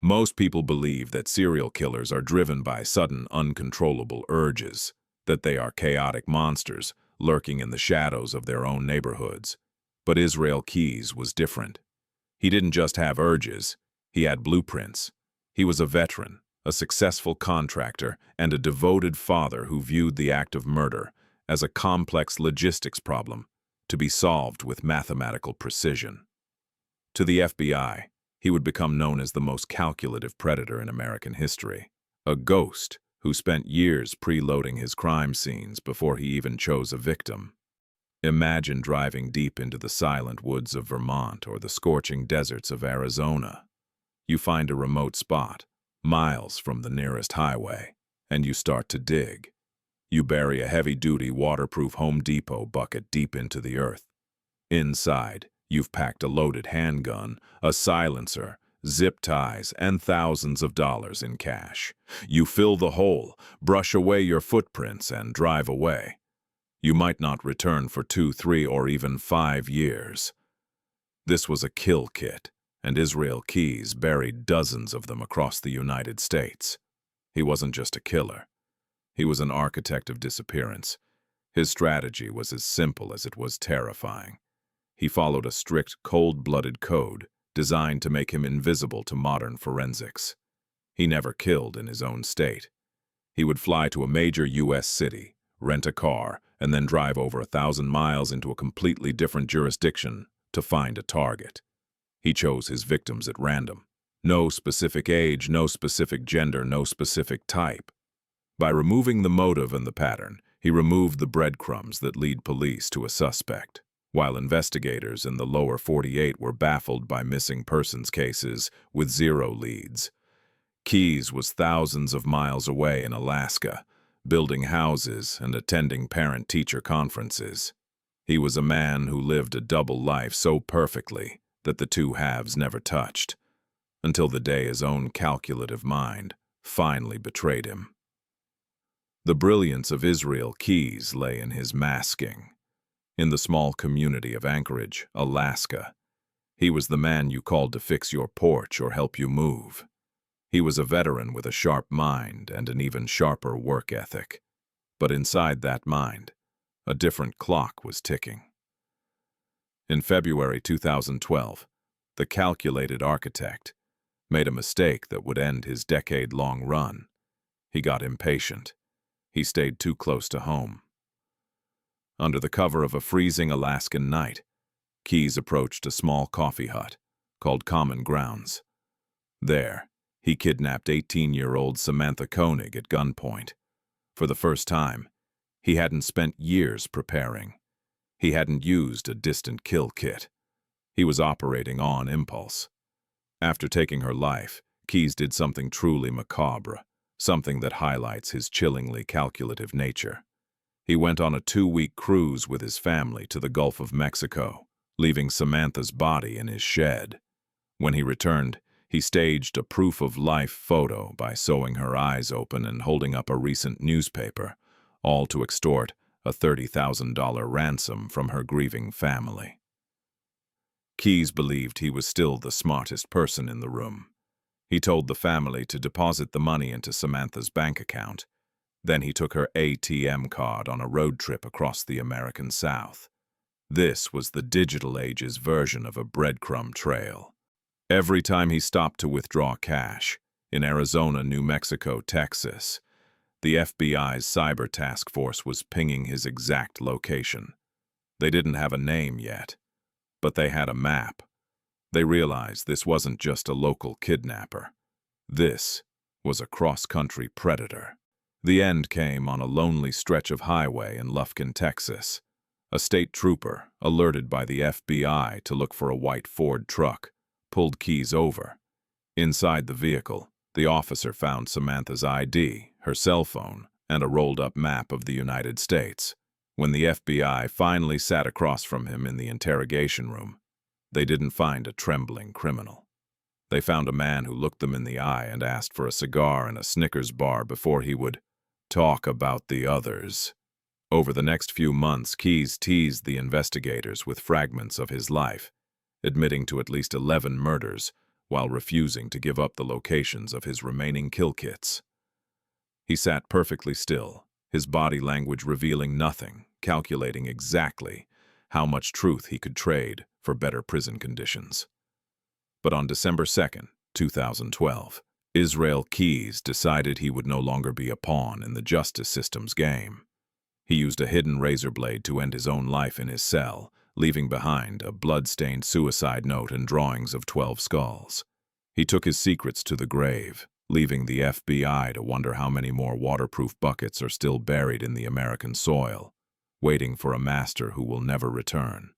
Most people believe that serial killers are driven by sudden, uncontrollable urges, that they are chaotic monsters lurking in the shadows of their own neighborhoods. But Israel Keyes was different. He didn't just have urges, he had blueprints. He was a veteran, a successful contractor, and a devoted father who viewed the act of murder as a complex logistics problem to be solved with mathematical precision. To the FBI, he would become known as the most calculative predator in American history, a ghost who spent years preloading his crime scenes before he even chose a victim. Imagine driving deep into the silent woods of Vermont or the scorching deserts of Arizona. You find a remote spot, miles from the nearest highway, and you start to dig. You bury a heavy-duty, waterproof Home Depot bucket deep into the earth. Inside, you've packed a loaded handgun, a silencer, zip ties, and thousands of dollars in cash. You fill the hole, brush away your footprints, and drive away. You might not return for 2, 3, or even 5 years. This was a kill kit, and Israel Keyes buried dozens of them across the United States. He wasn't just a killer. He was an architect of disappearance. His strategy was as simple as it was terrifying. He followed a strict, cold-blooded code designed to make him invisible to modern forensics. He never killed in his own state. He would fly to a major U.S. city, rent a car, and then drive over 1,000 miles into a completely different jurisdiction to find a target. He chose his victims at random. No specific age, no specific gender, no specific type. By removing the motive and the pattern, he removed the breadcrumbs that lead police to a suspect. While investigators in the lower 48 were baffled by missing persons cases with 0 leads, Keyes was thousands of miles away in Alaska, building houses and attending parent-teacher conferences. He was a man who lived a double life so perfectly that the two halves never touched, until the day his own calculative mind finally betrayed him. The brilliance of Israel Keyes lay in his masking. In the small community of Anchorage, Alaska, he was the man you called to fix your porch or help you move. He was a veteran with a sharp mind and an even sharper work ethic. But inside that mind, a different clock was ticking. In February 2012, the calculated architect made a mistake that would end his decade-long run. He got impatient. He stayed too close to home. Under the cover of a freezing Alaskan night, Keyes approached a small coffee hut called Common Grounds. There, he kidnapped 18-year-old Samantha Koenig at gunpoint. For the first time, he hadn't spent years preparing. He hadn't used a distant kill kit. He was operating on impulse. After taking her life, Keyes did something truly macabre, something that highlights his chillingly calculative nature. He went on a 2-week cruise with his family to the Gulf of Mexico, leaving Samantha's body in his shed. When he returned, he staged a proof-of-life photo by sewing her eyes open and holding up a recent newspaper, all to extort a $30,000 ransom from her grieving family. Keyes believed he was still the smartest person in the room. He told the family to deposit the money into Samantha's bank account. Then he took her ATM card on a road trip across the American South. This was the digital age's version of a breadcrumb trail. Every time he stopped to withdraw cash, in Arizona, New Mexico, Texas, the FBI's cyber task force was pinging his exact location. They didn't have a name yet, but they had a map. They realized this wasn't just a local kidnapper. This was a cross-country predator. The end came on a lonely stretch of highway in Lufkin, Texas. A state trooper, alerted by the FBI to look for a white Ford truck, pulled Keyes over. Inside the vehicle, the officer found Samantha's ID, her cell phone, and a rolled-up map of the United States. When the FBI finally sat across from him in the interrogation room, they didn't find a trembling criminal. They found a man who looked them in the eye and asked for a cigar and a Snickers bar before he would talk about the others. Over the next few months, Keyes teased the investigators with fragments of his life, admitting to at least 11 murders, while refusing to give up the locations of his remaining kill kits. He sat perfectly still, his body language revealing nothing, calculating exactly how much truth he could trade for better prison conditions. But on December 2nd, 2012, Israel Keyes decided he would no longer be a pawn in the justice system's game. He used a hidden razor blade to end his own life in his cell, leaving behind a blood-stained suicide note and drawings of 12 skulls. He took his secrets to the grave, leaving the FBI to wonder how many more waterproof buckets are still buried in the American soil, waiting for a master who will never return.